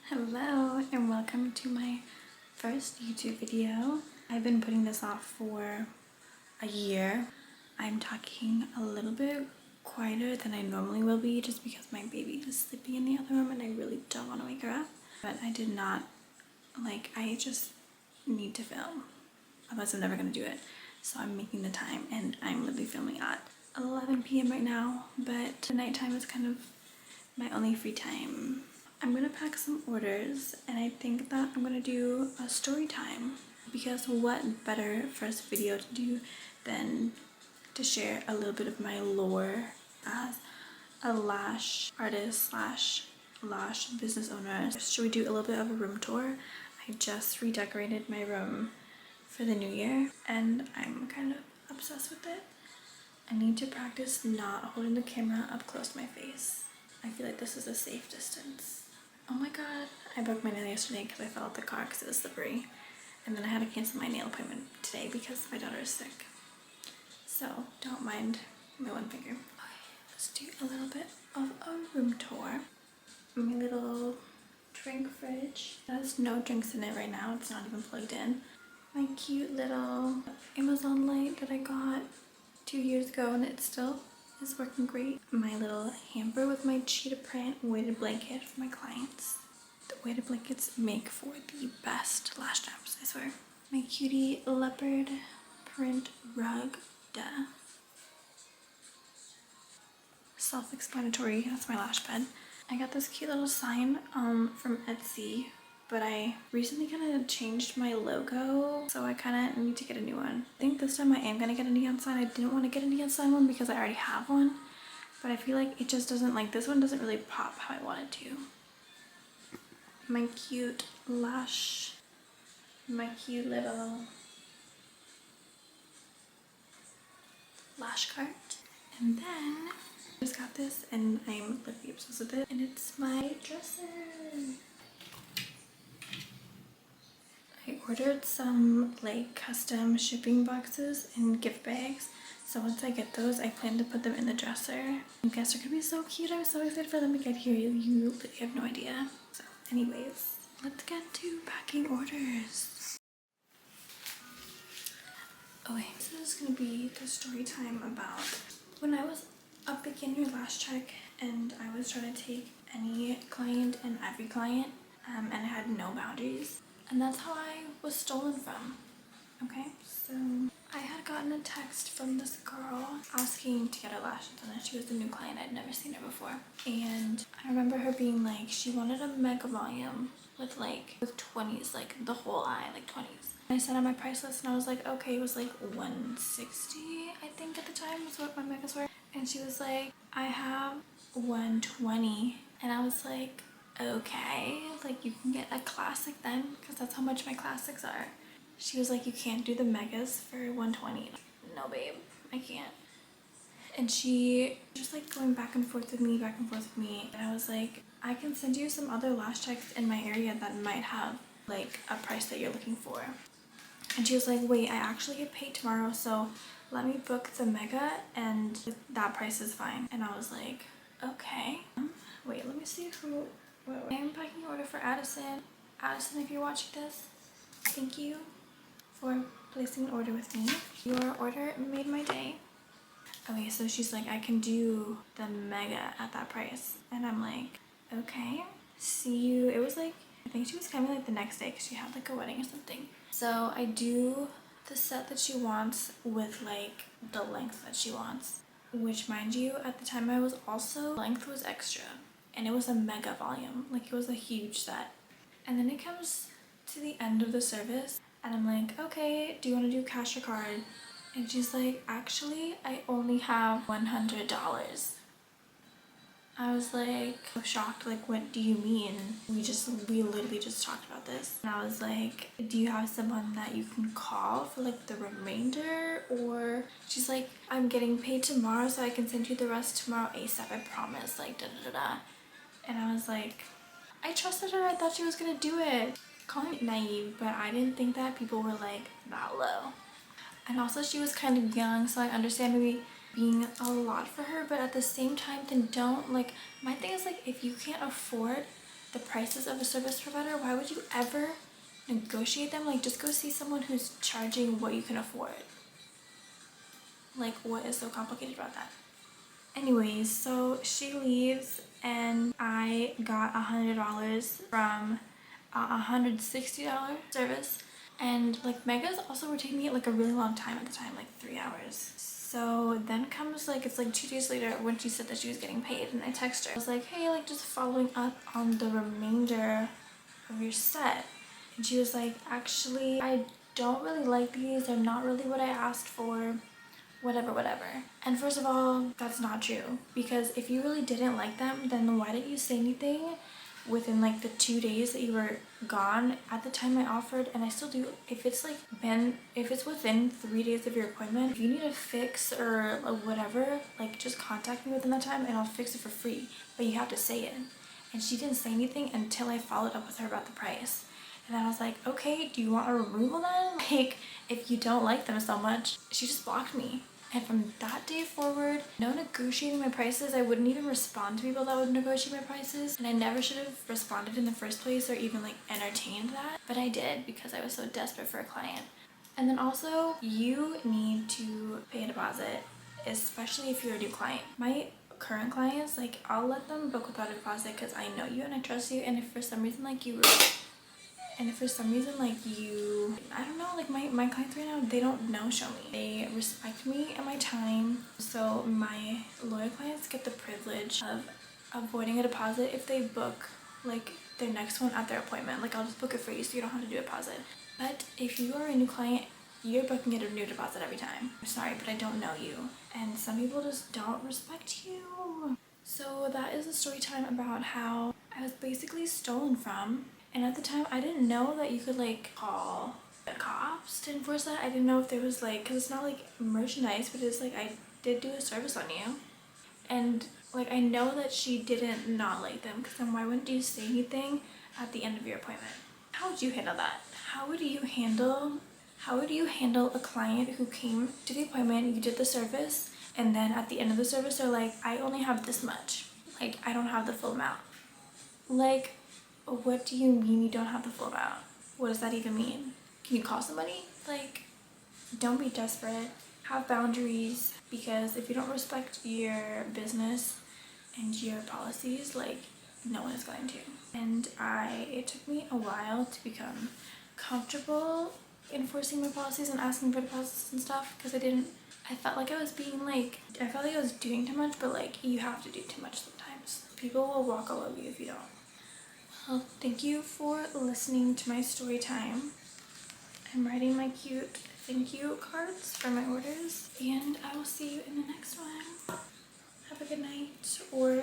Hello and welcome to my first YouTube video. I've been putting this off for a year. I'm talking a little bit quieter than I normally will be just because my baby is sleeping in the other room and I really don't want to wake her up. But I did not, I just need to film. Otherwise I'm never going to do it. So I'm making the time and I'm literally filming at 11 p.m. right now. But the nighttime is kind of my only free time. I'm gonna pack some orders and I think that I'm gonna do a story time because what better first video to do than to share a little bit of my lore as a lash artist slash lash business owner. Should we do a little bit of a room tour? I just redecorated my room for the new year and I'm kind of obsessed with it. I need to practice not holding the camera up close to my face. I feel like this is a safe distance. Oh my god, I broke my nail yesterday because I fell out the car because it was slippery. And then I had to cancel my nail appointment today because my daughter is sick. So don't mind my one finger. Okay, let's do a little bit of a room tour. My little drink fridge has no drinks in it right now. It's not even plugged in. My cute little Amazon light that I got 2 years ago and it still is working great. My little hamper with my cheetah print weighted blanket for my clients. The weighted blankets make for the best lash jobs, I swear. My cutie leopard print rug, duh. Self-explanatory, that's my lash bed. I got this cute little sign from Etsy, but I recently kind of changed my logo, so I kind of need to get a new one. I think this time I am going to get a neon sign. I didn't want to get a neon sign one because I already have one, but I feel like it just doesn't, this one doesn't really pop how I want it to. My cute lash, my cute little lash cart. And then I just got this and I'm literally obsessed with it, and it's my dresser. I ordered some custom shipping boxes and gift bags. So once I get those, I plan to put them in the dresser. You guys are gonna be so cute. I'm so excited for them to get here. You literally have no idea. So anyways, let's get to packing orders. Okay, this is gonna be the story time about when I was a beginner lash tech and I was trying to take any client and every client and I had no boundaries. And that's how I was stolen from. Okay, so I had gotten a text from this girl asking to get her lashes done, and she was a new client. I'd never seen her before. And I remember her being like, she wanted a mega volume with 20s, the whole eye, 20s. I sent her my price list and I was like, okay, it was $160, I think at the time was what my megas were. And she was like, I have 120. And I was like, okay, you can get a classic then, because that's how much my classics are. She was like, you can't do the megas for 120. No babe, I can't. And she just going back and forth with me, and I was like, I can send you some other lash techs in my area that might have a price that you're looking for. And she was like, wait, I actually get paid tomorrow, so let me book the mega and that price is fine. And I was like, okay. Wait, let me see who. I am packing an order for Addison. Addison, if you're watching this, thank you for placing an order with me. Your order made my day. Okay, so she's like, I can do the mega at that price. And I'm like, okay, see you. It was I think she was coming the next day because she had a wedding or something. So I do the set that she wants with the length that she wants. Which, mind you, at the time I was also, length was extra. And it was a mega volume, it was a huge set. And then it comes to the end of the service and I'm like, okay, do you want to do cash or card? And she's like, actually, I only have $100. I was shocked, what do you mean? We literally just talked about this. And I was like, do you have someone that you can call for the remainder? Or she's like, I'm getting paid tomorrow so I can send you the rest tomorrow ASAP, I promise, da da da da. And I was like, I trusted her. I thought she was gonna do it. Call me naive, but I didn't think that people were that low. And also she was kind of young, so I understand maybe being a lot for her, but at the same time, then don't my thing is if you can't afford the prices of a service provider, why would you ever negotiate them? Like, just go see someone who's charging what you can afford. Like, what is so complicated about that? Anyways, so she leaves and I got $100 from a $160 service. And like Megas also were taking me like a really long time at the time, like 3 hours. So then comes like, it's like 2 days later when she said that she was getting paid, and I text her. I was like, hey, like just following up on the remainder of your set. And she was like, actually, I don't really like these. They're not really what I asked for. Whatever. And first of all, that's not true. Because if you really didn't like them, then why didn't you say anything within like the 2 days that you were gone? At the time I offered, and I still do, if it's within 3 days of your appointment, if you need a fix or whatever, like just contact me within that time and I'll fix it for free. But you have to say it. And she didn't say anything until I followed up with her about the price. And then I was like, okay, do you want a removal then? Like, if you don't like them so much. She just blocked me. And from that day forward, no negotiating my prices. I wouldn't even respond to people that would negotiate my prices. And I never should have responded in the first place or even like entertained that. But I did because I was so desperate for a client. And then also, you need to pay a deposit, especially if you're a new client. My current clients, like I'll let them book without a deposit because I know you and I trust you. And if for some reason like I don't know, like my clients right now, they don't no-show me. They respect me and my time. So my loyal clients get the privilege of avoiding a deposit if they book like their next one at their appointment. Like I'll just book it for you so you don't have to do a deposit. But if you are a new client, you're booking at a new deposit every time. I'm sorry, but I don't know you. And some people just don't respect you. So that is a story time about how I was basically stolen from. And at the time, I didn't know that you could like call the cops to enforce that. I didn't know if there was like, because it's not like merchandise, but it's like I did do a service on you. And like I know that she didn't not like them, because then why wouldn't you say anything at the end of your appointment? How would you handle that? How would you handle a client who came to the appointment, you did the service, and then at the end of the service they're like, I only have this much. Like I don't have the full amount. Like, what do you mean you don't have the full amount? What does that even mean? Can you call somebody? Like, don't be desperate. Have boundaries, because if you don't respect your business and your policies, like, no one is going to. And it took me a while to become comfortable enforcing my policies and asking for deposits and stuff, because I felt like I was doing too much, but like, you have to do too much sometimes. People will walk all over you if you don't. Well, thank you for listening to my story time. I'm writing my cute thank you cards for my orders, and I will see you in the next one. Have a good night or